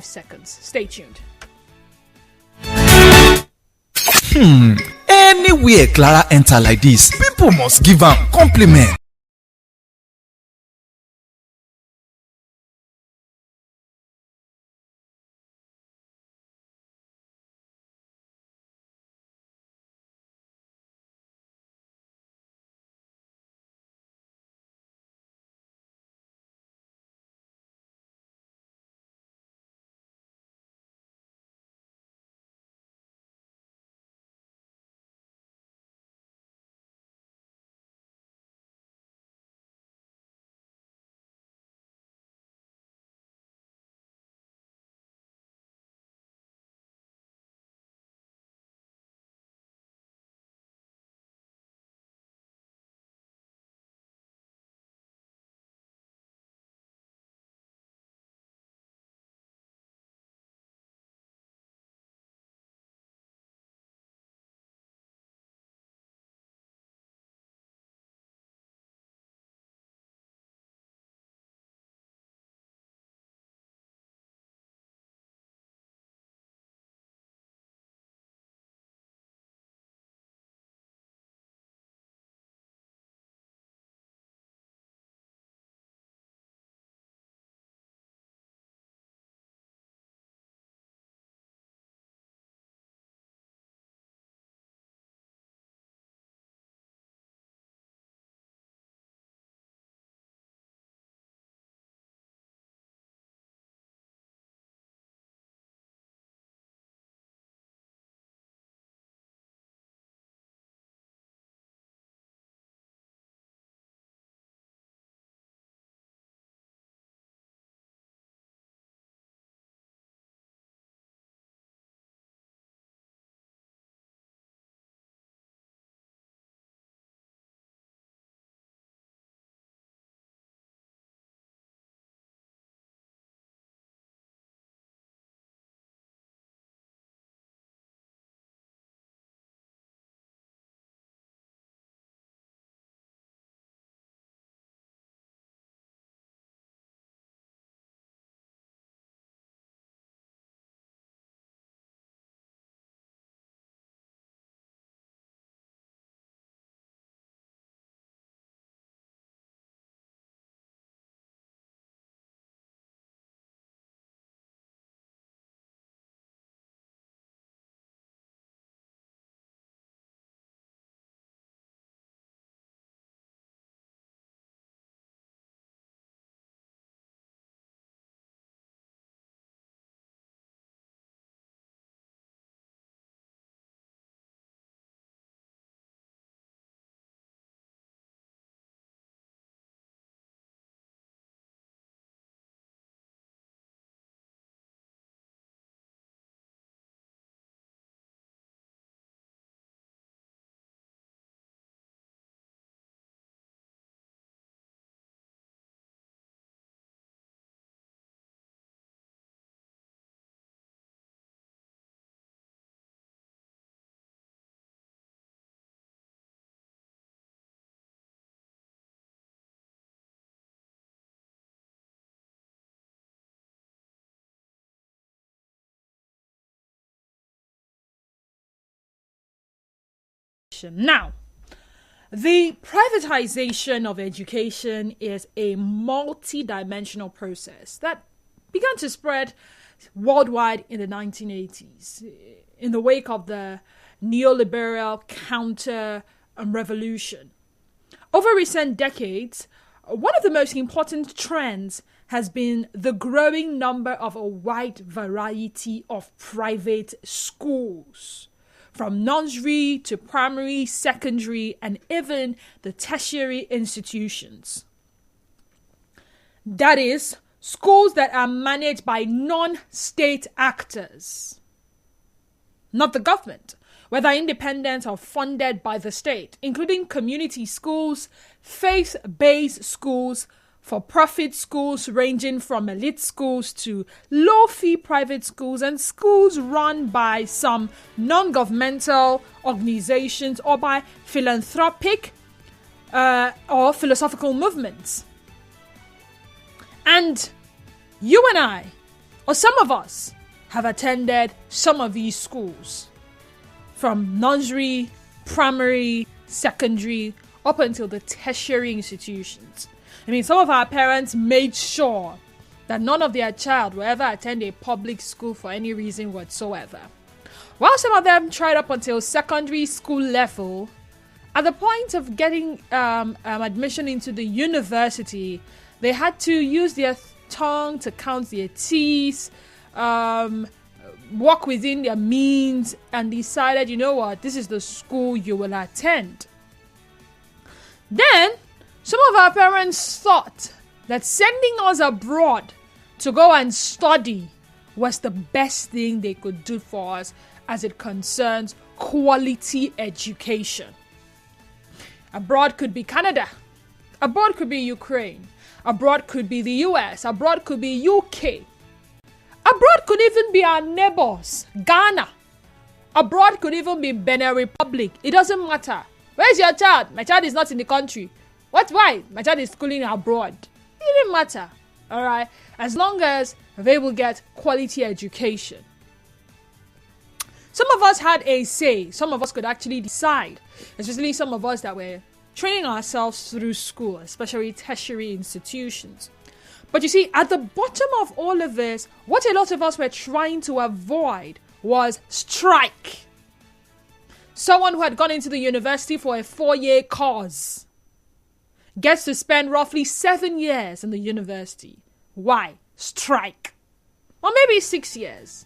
seconds. Stay tuned. Anywhere Clara enter like this, people must give am compliment. Now, the privatization of education is a multi-dimensional process that began to spread worldwide in the 1980s in the wake of the neoliberal counter-revolution. Over recent decades, one of the most important trends has been the growing number of a wide variety of private schools, from nursery to primary, secondary, and even the tertiary institutions. That is, schools that are managed by non-state actors, not the government, whether independent or funded by the state, including community schools, faith-based schools, for-profit schools ranging from elite schools to low-fee private schools, and schools run by some non-governmental organizations or by philanthropic or philosophical movements. And you and I Or some of us have attended some of these schools, from nursery, primary, secondary, up until the tertiary institutions. I mean, some of our parents made sure that none of their child will ever attend a public school for any reason whatsoever. While some of them tried up until secondary school level, at the point of getting admission into the university, they had to use their tongue to count their teeth, work within their means, and decided, you know what, this is the school you will attend. Then, some of our parents thought that sending us abroad to go and study was the best thing they could do for us as it concerns quality education. Abroad could be Canada. Abroad could be Ukraine. Abroad could be the US. Abroad could be UK. Abroad could even be our neighbors, Ghana. Abroad could even be Benin Republic. It doesn't matter. Where's your child? My child is not in the country. What? Why? My child is schooling abroad. It didn't matter. All right. As long as they will get quality education. Some of us had a say. Some of us could actually decide. Especially some of us that were training ourselves through school, especially tertiary institutions. But you see, at the bottom of all of this, what a lot of us were trying to avoid was strike. Someone who had gone into the university for a 4-year course gets to spend roughly 7 years in the university. Why? Strike. Or maybe 6 years.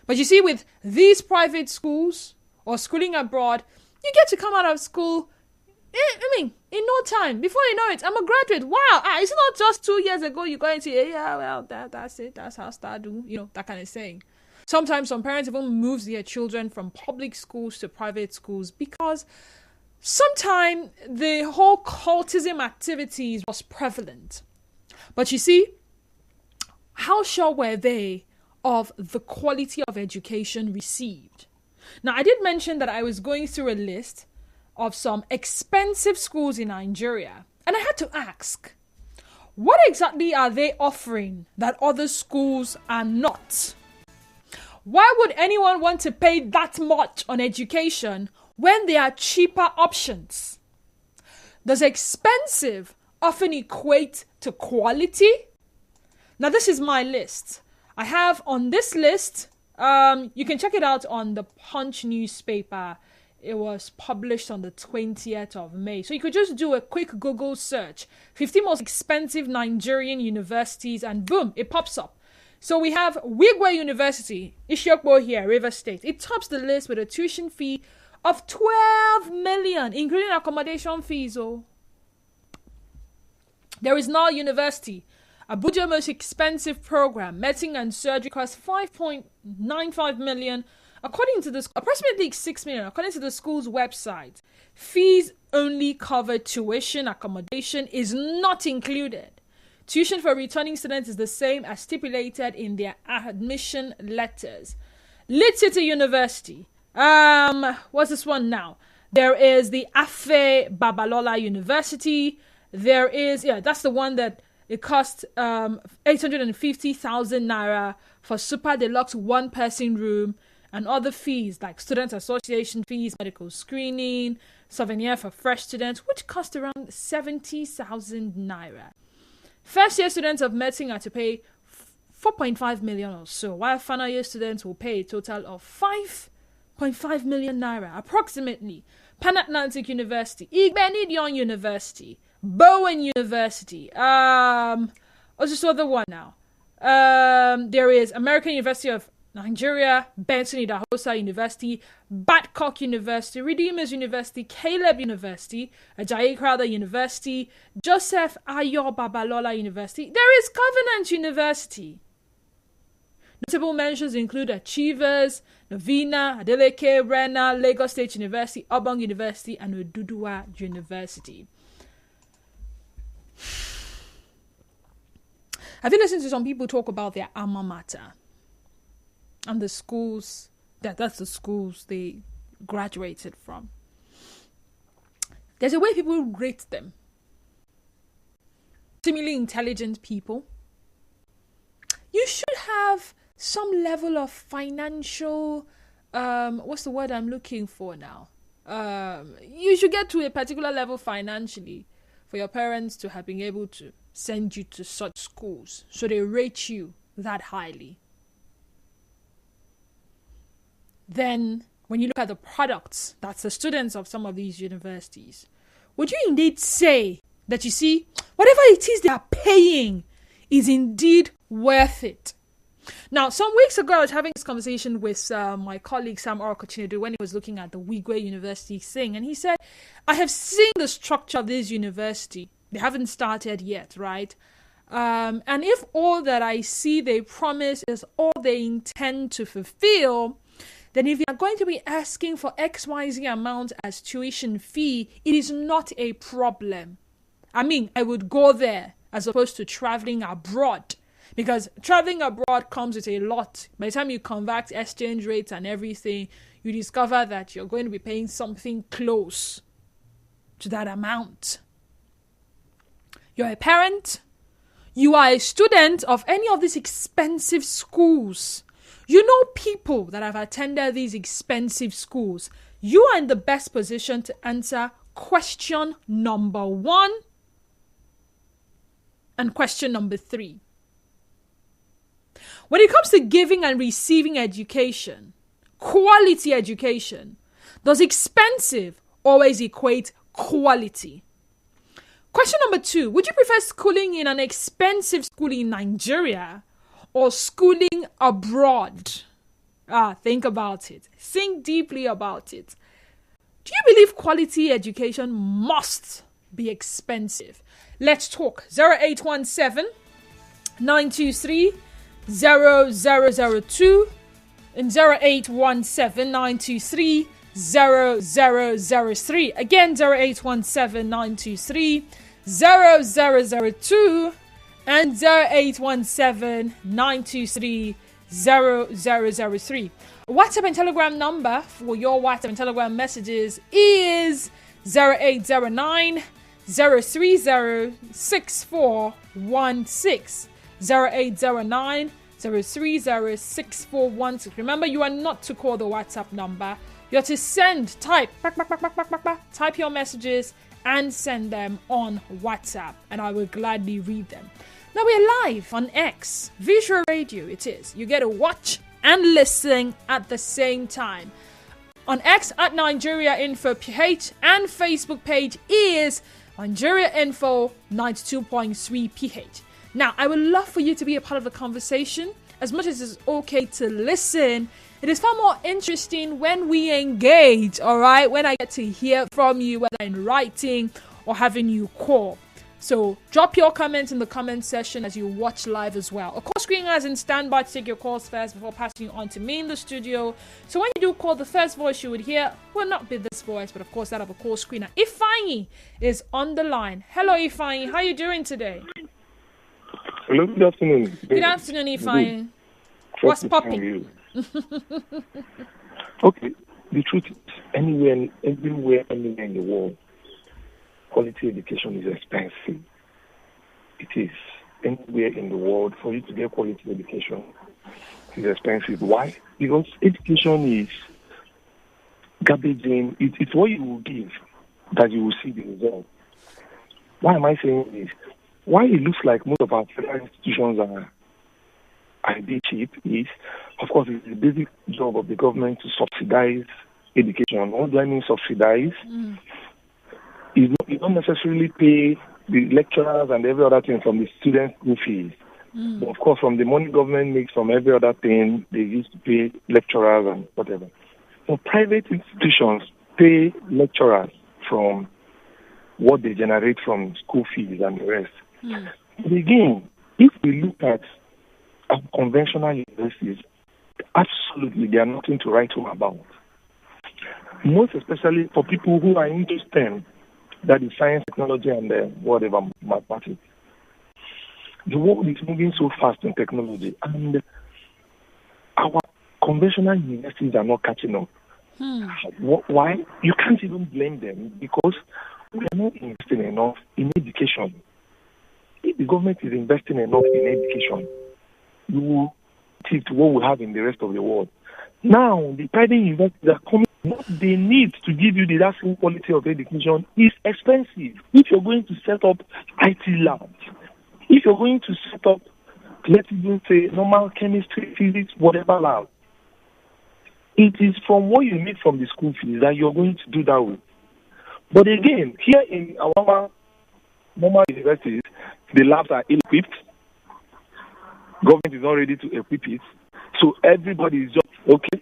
But you see, with these private schools or schooling abroad, you get to come out of school, in no time. Before you know it, I'm a graduate. Wow. It's not just 2 years ago you got into, that's it. That's how start do, that kind of thing. Sometimes some parents even move their children from public schools to private schools because sometimes the whole cultism activities was prevalent. But you see, how sure were they of the quality of education received? Now, I did mention that I was going through a list of some expensive schools in Nigeria, and I had to ask, what exactly are they offering that other schools are not? Why would anyone want to pay that much on education when there are cheaper options? Does expensive often equate to quality? Now, this is my list. I have on this list, you can check it out on the Punch newspaper. It was published on the 20th of May. So you could just do a quick Google search, 15 most expensive Nigerian universities, and boom, it pops up. So we have Wigwe University, Ishiokbo here, River State. It tops the list with a tuition fee of 12 million, including accommodation fees. There is Nile University, Abuja most expensive program, medicine and surgery costs 5.95 million. According to this, approximately 6 million, according to the school's website. Fees only cover tuition, accommodation is not included. Tuition for returning students is the same as stipulated in their admission letters. Lead City University. What's this one now? There is the Afe Babalola University. There is, that's the one that it costs 850,000 naira for super deluxe one-person room, and other fees like student association fees, medical screening, souvenir for fresh students, which cost around 70,000 naira. First year students of medicine are to pay 4.5 million or so, while final year students will pay a total of 5.5 million naira, approximately. Pan Atlantic University, Igbenidion University, Bowen University, what's this other one now? There is American University of Nigeria, Benson Idahosa University, Babcock University, Redeemers University, Caleb University, Ajayi Crowther University, Joseph Ayo Babalola University. There is Covenant University. Notable mentions include Achievers, Novena, Adeleke, Rena, Lagos State University, Obong University, and Oduduwa University. Have you listened to some people talk about their alma mater? And the schools, that's the schools they graduated from. There's a way people rate them. Seemingly intelligent people, you should have some level of financial, what's the word I'm looking for now? You should get to a particular level financially for your parents to have been able to send you to such schools. So they rate you that highly. Then, when you look at the products, that's the students of some of these universities, would you indeed say that, you see, whatever it is they are paying is indeed worth it? Now, some weeks ago, I was having this conversation with my colleague Sam Orkochinedu when he was looking at the Wigwe University thing, and he said, I have seen the structure of this university. They haven't started yet, right? And if all that I see they promise is all they intend to fulfill, then if you are going to be asking for XYZ amount as tuition fee, it is not a problem. I mean, I would go there as opposed to traveling abroad. Because traveling abroad comes with a lot. By the time you convert exchange rates and everything, you discover that you're going to be paying something close to that amount. You're a parent. You are a student of any of these expensive schools. You know people that have attended these expensive schools. You are in the best position to answer question number 1 and question number 3. When it comes to giving and receiving education, quality education, does expensive always equate quality? Question number 2, would you prefer schooling in an expensive school in Nigeria or schooling abroad? Think about it. Think deeply about it. Do you believe quality education must be expensive? Let's talk. 0817 923 0002 and 0817 923 0003. Again, 0817 923 0002 and 0817 923 0003. WhatsApp and Telegram number for your WhatsApp and Telegram messages is 0809 030 6416. 0809 030 6416. Remember, you are not to call the WhatsApp number. You are to type your messages and send them on WhatsApp, and I will gladly read them. Now we're live on X, Visual Radio it is. You get to watch and listen at the same time. On X at Nigeria Info PH, and Facebook page is Nigeria Info 92.3 PH. Now, I would love for you to be a part of the conversation. As much as it's okay to listen, it is far more interesting when we engage, all right? When I get to hear from you, whether in writing or having you call. So drop your comments in the comment section as you watch live as well. A call screener is in standby to take your calls first before passing you on to me in the studio. So when you do call, the first voice you would hear will not be this voice, but of course that of a call screener. Ifeanyi is on the line. Hello, Ifeanyi. How are you doing today? Hello, good afternoon. Good afternoon, Ifeanyi. What's popping? Okay, the truth is, everywhere in the world, quality education is expensive. It is. Anywhere in the world, for you to get quality education is expensive. Why? Because education is garbage in. It's what you will give that you will see the result. Why am I saying this? Why it looks like most of our federal institutions are a bit cheap is, of course, it's the basic job of the government to subsidize education. What do I mean subsidize? You don't necessarily pay the lecturers and every other thing from the students' school fees. But of course, from the money government makes from every other thing, they used to pay lecturers and whatever. So private institutions pay lecturers from what they generate from school fees and the rest. But again, if we look at conventional universities, absolutely they are nothing to write home about. Most especially for people who are into STEM, that is science, technology, and whatever mathematics. The world is moving so fast in technology, and our conventional universities are not catching up. Why? You can't even blame them, because we are not investing enough in education. If the government is investing enough in education, you will teach what we have in the rest of the world. Now, the private universities are coming. What they need to give you that same quality of education is expensive. If you're going to set up IT labs, if you're going to set up, let's even say, normal chemistry, physics, whatever lab, it is from what you need from the school fees that you're going to do that with. But again, here in our normal universities, the labs are ill-equipped. Government is not ready to equip it. So everybody is just, okay.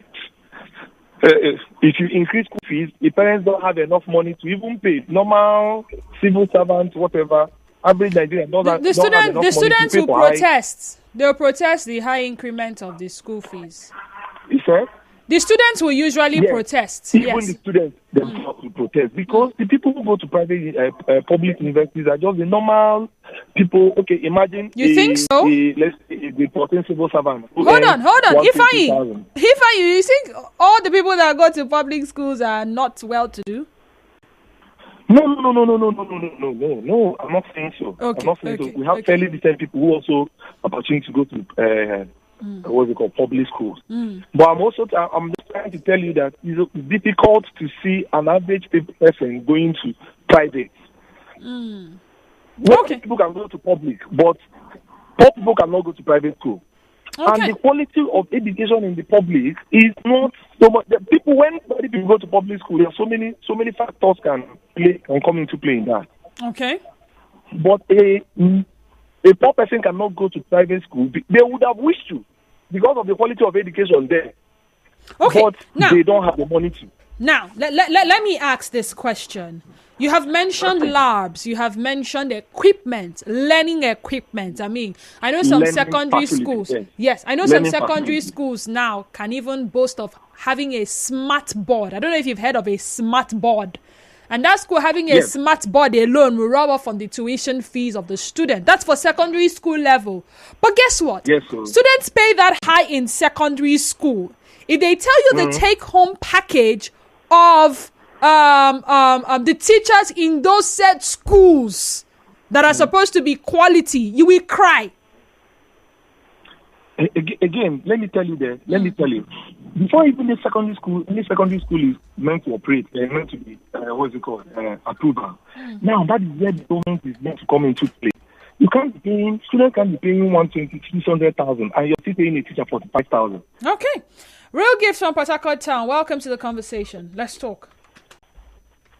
If you increase school fees, the parents don't have enough money to even pay normal civil servants, whatever. Average Nigerian the students will protest. They'll protest the high increment of the school fees. You said? The students will usually protest. Even the students themselves will protest because the people who go to private public universities are just the normal people. Okay, imagine. You think so? Let's say the potential civil servant. Hold on. If you think all the people that go to public schools are not well-to-do? No. I'm not saying so. Okay, I'm not saying so. We have fairly decent people who also opportunity to go to what's it called, public schools. But I'm just trying to tell you that it's difficult to see an average person going to private. People can go to public, but poor people cannot go to private school. Okay. And the quality of education in the public is not so much. When people go to public school, there are so many factors can come into play in that. Okay. But a poor person cannot go to private school. They would have wished to because of the quality of education there. Okay. But they don't have the money to. Now, let me ask this question. You have mentioned labs. You have mentioned equipment, learning equipment. I mean, I know some secondary schools. Yes, I know some secondary schools now can even boast of having a smart board. I don't know if you've heard of a smart board. And that school having a smart board alone will rub off on the tuition fees of the student. That's for secondary school level. But guess what? Yes, students pay that high in secondary school. If they tell you the take-home package of the teachers in those said schools that are supposed to be quality, you will cry. Again, let me tell you. Before even the secondary school is meant to operate, meant to be approval. Now that is where the government is meant to come into play. Students can't be paying 120,000, and you're still paying a teacher 45,000. Okay. Real Gifts from Port Harcourt Town. Welcome to the conversation. Let's talk.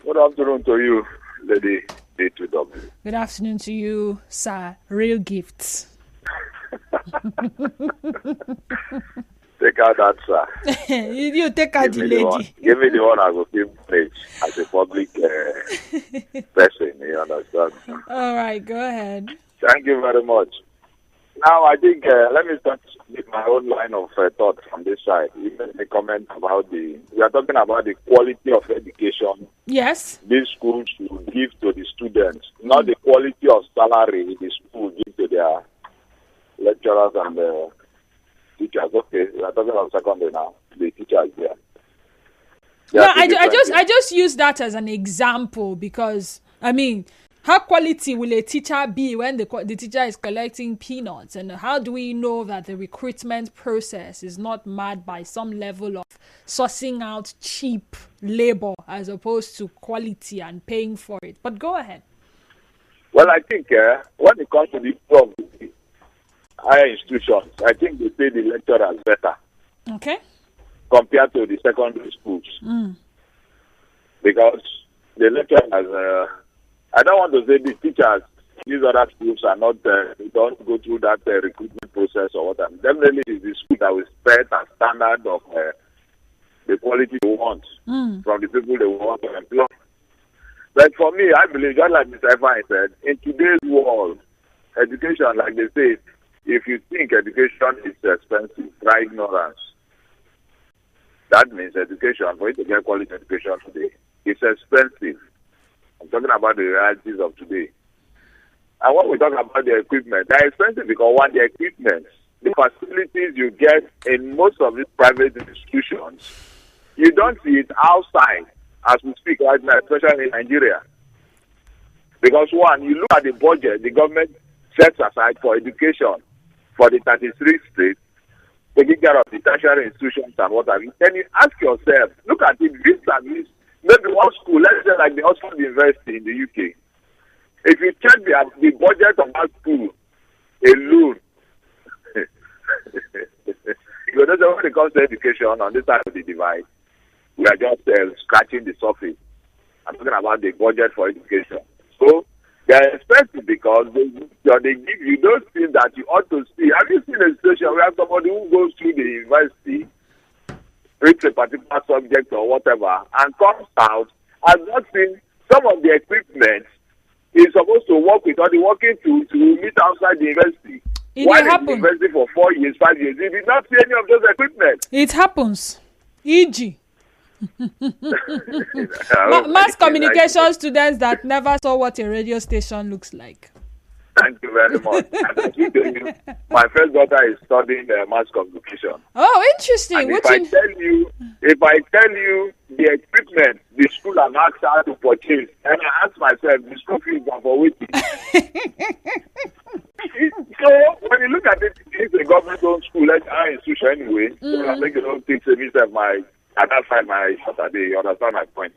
Good afternoon to you, Lady D2W. Good afternoon to you, Sir Real Gifts. Take out that, sir. You take out the lady. Give me the one I will give page as a public person, you understand? All right, go ahead. Thank you very much. Now, I think, let me start with my own line of thought from this side. You made a comment about we are talking about the quality of education. Yes. These schools should give to the students, not the quality of salary the school give to their lecturers and teachers. Okay, we are talking about secondary now. The teachers there. No, I just use that as an example because, I mean, how quality will a teacher be when the teacher is collecting peanuts? And how do we know that the recruitment process is not marred by some level of sourcing out cheap labor as opposed to quality and paying for it? But go ahead. Well, I think when it comes to the higher institutions, I think they pay the lecturers better. Okay. Compared to the secondary schools. Because the lecturers, I don't want to say the teachers, these other schools are not, don't go through that recruitment process or whatever. Definitely it's the school that will set a standard of the quality they want from the people they want to employ. But for me, I believe, just like Mr. Evans said, in today's world, education, like they say, if you think education is expensive, try ignorance. That means education, for you to get quality education today, it's expensive. I'm talking about the realities of today. And when we talk about the equipment, they're expensive because one, the equipment, the facilities you get in most of these private institutions, you don't see it outside as we speak right now, especially in Nigeria. Because one, you look at the budget the government sets aside for education for the 33 states, taking care of the tertiary institutions and what have you. Then you ask yourself, look at it, this and this, maybe one school, let's say like the Oxford University in the UK. If you check the budget of that school alone, you know, when it comes to education on this side of the divide, we are just scratching the surface. I'm talking about the budget for education. So they are expensive because they give you those things that you ought to see. Have you seen a situation where somebody who goes through the university, reads a particular subject or whatever, and comes out, has not seen some of the equipment he's supposed to work with, or the working to meet outside the university? Why in the university for 4 years, 5 years, he did not see any of those equipment. It happens. E.g. mass communication students that never saw what a radio station looks like. Thank you very much. My first daughter is studying mass communication. Oh, interesting. And if I tell you the equipment the school has asked her to purchase, and I ask myself, the school fees are for waiting. So when you look at it, it's a government-owned school, like our institution anyway. So I think you don't think my at that side my Saturday. You understand my point?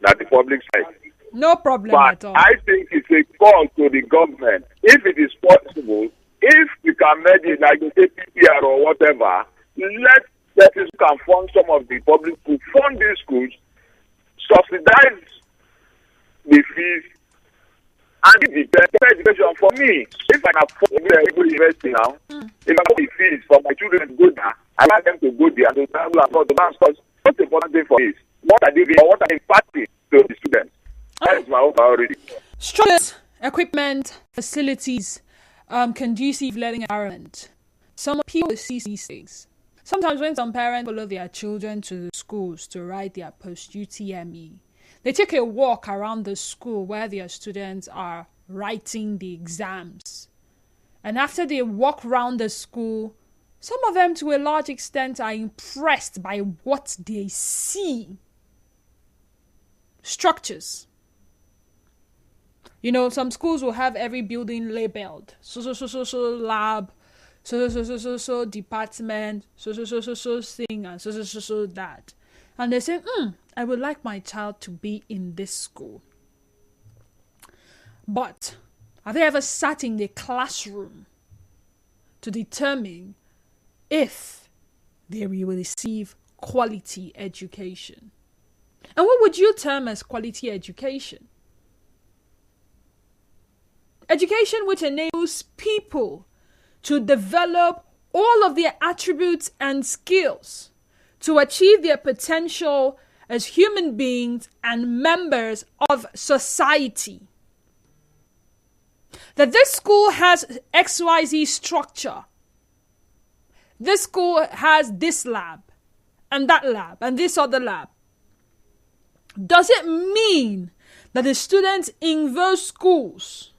That the public side. No problem but at all. I think it's a call to the government. If it is possible, if you can manage it, like you say PPR or whatever, let persons who can fund some of the public schools, fund these schools, subsidize the fees, and give the best education for me. If I can afford to go university now, if I have the fees for my children to go there, I want them to go there and to travel and go to dance. What's the important thing for this? What are they doing or what are they imparting to the students? That is my own priority. Structures, equipment, facilities, conducive learning environment. Some people see these things. Sometimes when some parents follow their children to schools to write their post-UTME, they take a walk around the school where their students are writing the exams. And after they walk around the school, some of them to a large extent are impressed by what they see. Structures. You know, some schools will have every building labeled. So lab, so department, so thing, and so that. And they say, I would like my child to be in this school. But have they ever sat in the classroom to determine if they will receive quality education? And what would you term as quality education? Education which enables people to develop all of their attributes and skills to achieve their potential as human beings and members of society. That this school has XYZ structure. This school has this lab and that lab and this other lab. Does it mean that the students in those schools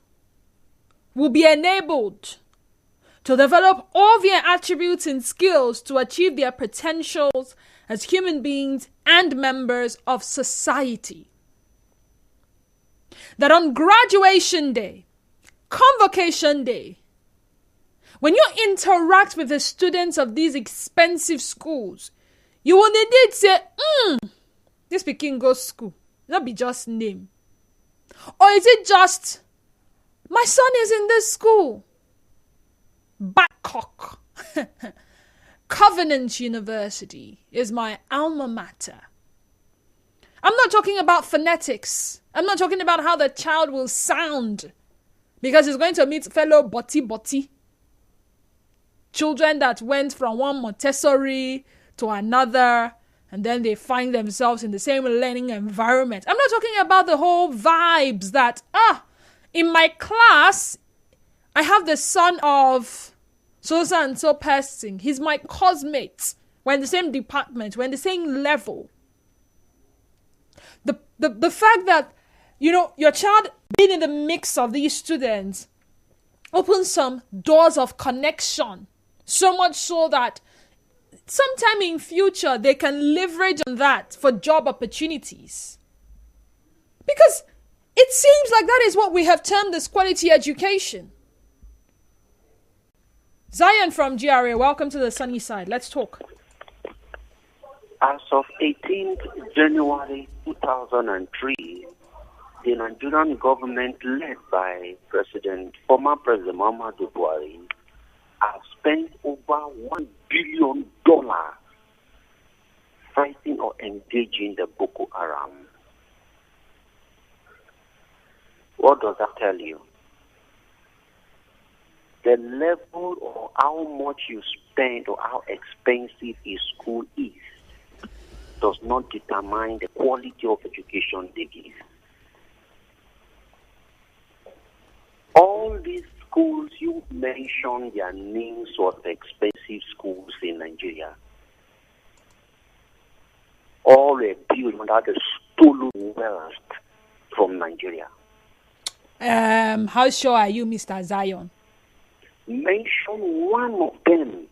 will be enabled to develop all their attributes and skills to achieve their potentials as human beings and members of society? That on graduation day, convocation day, when you interact with the students of these expensive schools, you will indeed say, this pikin goes school. Not be just name. Or is it just, my son is in this school? Babcock. Covenant University is my alma mater. I'm not talking about phonetics. I'm not talking about how the child will sound, because he's going to meet fellow boti. Children that went from one Montessori to another, and then they find themselves in the same learning environment. I'm not talking about the whole vibes that, in my class, I have the son of so-and-so person. He's my cosmate. We're in the same department. We're in the same level. The fact that, your child being in the mix of these students opens some doors of connection. So much so that sometime in future, they can leverage on that for job opportunities. Because it seems like that is what we have termed as quality education. Zion from GRA, welcome to the sunny side. Let's talk. As of 18th January 2003, the Nigerian government, led by former President Muhammadu Buhari, has spent over $1 billion fighting or engaging the Boko Haram. What does that tell you? The level or how much you spend or how expensive a school is does not determine the quality of education they give. All these schools you mentioned, their names of expensive schools in Nigeria, all are built under the stolen wealth from Nigeria. How sure are you, Mr. Zion? Mention one of them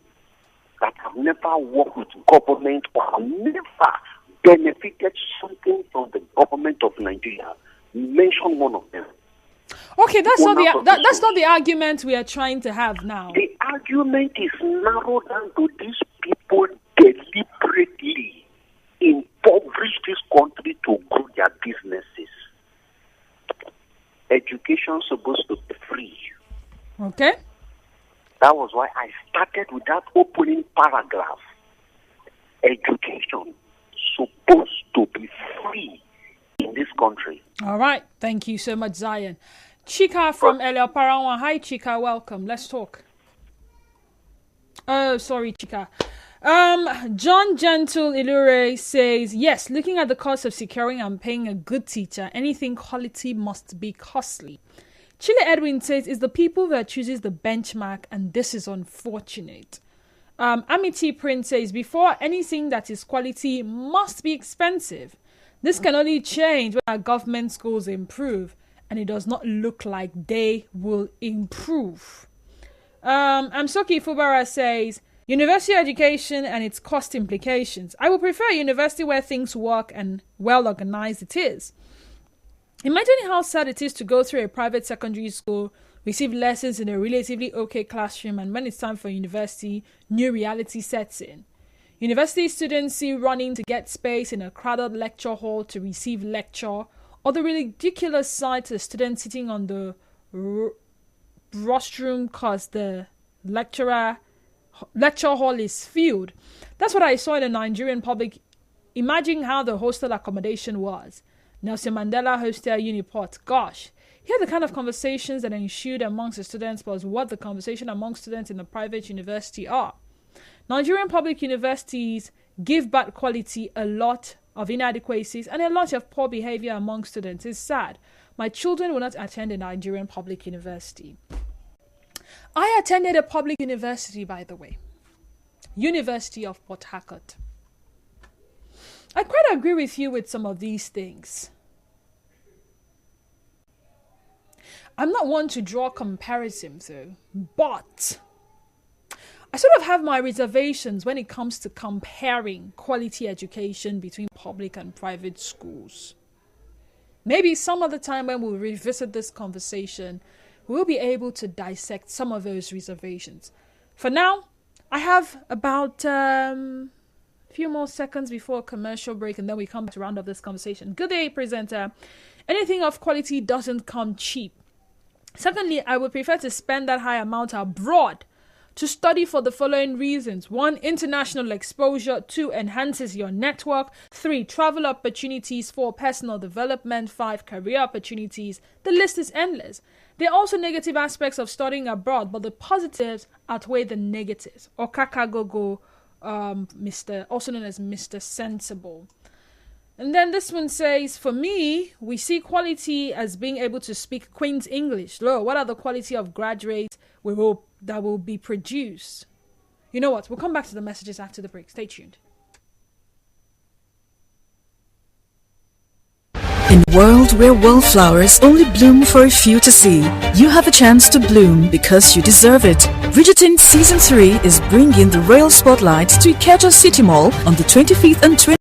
that have never worked with government or have never benefited something from the government of Nigeria. Mention one of them. Okay, that's not the argument we are trying to have now. The argument is narrowed down to these people deliberately impoverish this country to grow their businesses. Education is supposed to be free. Okay. That was why I started with that opening paragraph. Education supposed to be free in this country. All right. Thank you so much, Zion. Chika from El Parawan. Hi, Chika. Welcome. Let's talk. Oh, sorry, Chika. John Gentle Ilure says, yes, looking at the cost of securing and paying a good teacher, anything quality must be costly. Chile Edwin says, it's the people that chooses the benchmark, and this is unfortunate. Amity Prince says, before anything that is quality must be expensive. This can only change when our government schools improve, and it does not look like they will improve. Amsoki Fubara says, university education and its cost implications. I would prefer a university where things work and well organized it is. Imagine how sad it is to go through a private secondary school, receive lessons in a relatively okay classroom, and when it's time for university, new reality sets in. University students see running to get space in a crowded lecture hall to receive lecture, or the ridiculous sight of students sitting on the rostrum because the lecture hall is filled. That's what I saw in the Nigerian public. Imagine how the hostel accommodation was. Nelson Mandela Hostel Uniport. Gosh, here are the kind of conversations that ensued amongst the students plus what the conversation among students in the private university are. Nigerian public universities give bad quality, a lot of inadequacies, and a lot of poor behavior among students. It's sad. My children will not attend a Nigerian public university. I attended a public university, by the way. University of Port Harcourt. I quite agree with you with some of these things. I'm not one to draw comparisons though, but I sort of have my reservations when it comes to comparing quality education between public and private schools. Maybe some other time when we'll revisit this conversation, we'll be able to dissect some of those reservations. For now, I have about few more seconds before a commercial break, and then we come to round up this conversation. Good day, presenter. Anything of quality doesn't come cheap. Secondly, I would prefer to spend that high amount abroad to study for the following reasons. 1, international exposure. 2, enhances your network. 3, travel opportunities. 4, personal development. 5, career opportunities. The list is endless. There are also negative aspects of studying abroad, but the positives outweigh the negatives. Okakagogo, Mr. also known as Mr. Sensible. And then this one says, for me, we see quality as being able to speak Queen's English. Lo, what are the quality of graduates that will be produced? You know what? We'll come back to the messages after the break. Stay tuned. In a world where wildflowers only bloom for a few to see, you have a chance to bloom because you deserve it. Bridgerton Season 3 is bringing the royal spotlight to Ikeja City Mall on the 25th and 20th.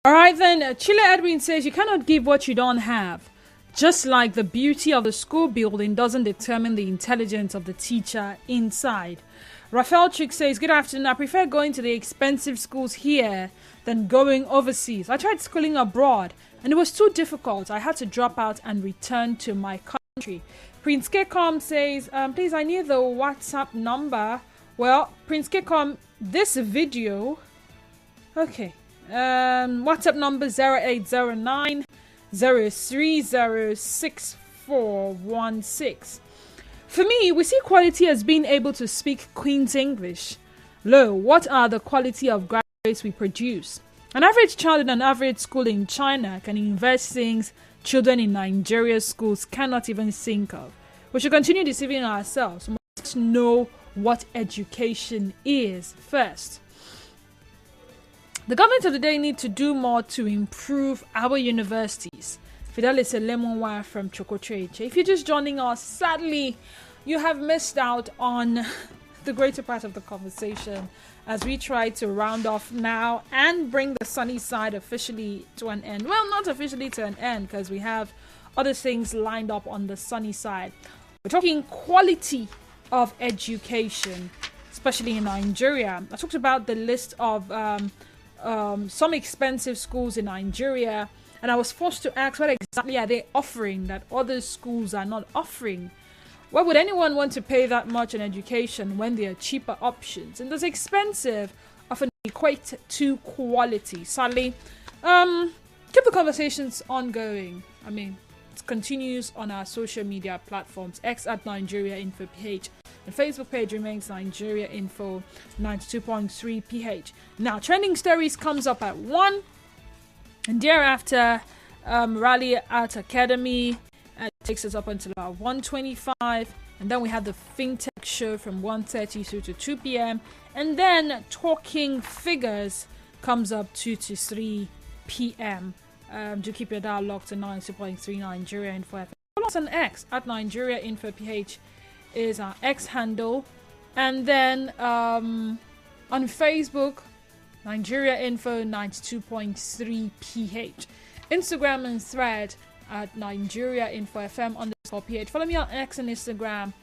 All right, then. Chile Edwin says you cannot give what you don't have. Just like the beauty of the school building doesn't determine the intelligence of the teacher inside. Raphael Chick says, good afternoon. I prefer going to the expensive schools here than going overseas. I tried schooling abroad and it was too difficult. I had to drop out and return to my country. Prince Kekom says, please, I need the WhatsApp number. Well, Prince Kekom, this video... Okay. WhatsApp number 0809 0306416. For me, we see quality as being able to speak Queen's English. Lo, what are the quality of graduates we produce? An average child in an average school in China can invest things children in Nigeria's schools cannot even think of. We should continue deceiving ourselves. We must know what education is first. The government of the day need to do more to improve our universities. Fidelis Lemonwa from Chokocheche. If you're just joining us, sadly, you have missed out on the greater part of the conversation as we try to round off now and bring the sunny side officially to an end. Well, not officially to an end because we have other things lined up on the sunny side. We're talking quality of education, especially in Nigeria. I talked about the list of some expensive schools in Nigeria, and I was forced to ask what exactly are they offering that other schools are not offering. Why would anyone want to pay that much in education when there are cheaper options? And those expensive often equate to quality. Sadly, keep the conversations ongoing. I mean, it continues on our social media platforms. X at Nigeria Info PH. The Facebook page remains Nigeria Info 92.3 PH. Now, Trending Stories comes up at 1. And thereafter, Rally Art Academy takes us up until about 1:25. And then we have the FinTech show from 1:30 through to 2 p.m. And then Talking Figures comes up 2 to 3 p.m. Do keep your dial locked to 92.3 Nigeria Info FM. Follow us on X at Nigeria Info PH is our X handle. And then on Facebook, Nigeria Info 92.3 PH. Instagram and Thread at Nigeria Info FM _PH. Follow me on X and Instagram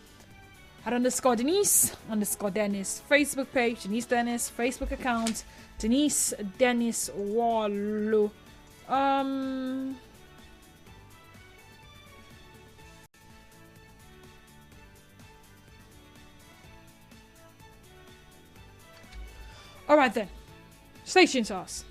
at _Denise _Dennis. Facebook page, Denise Dennis. Facebook account, Denise Dennis Wallo. Alright then. Stay tuned to us.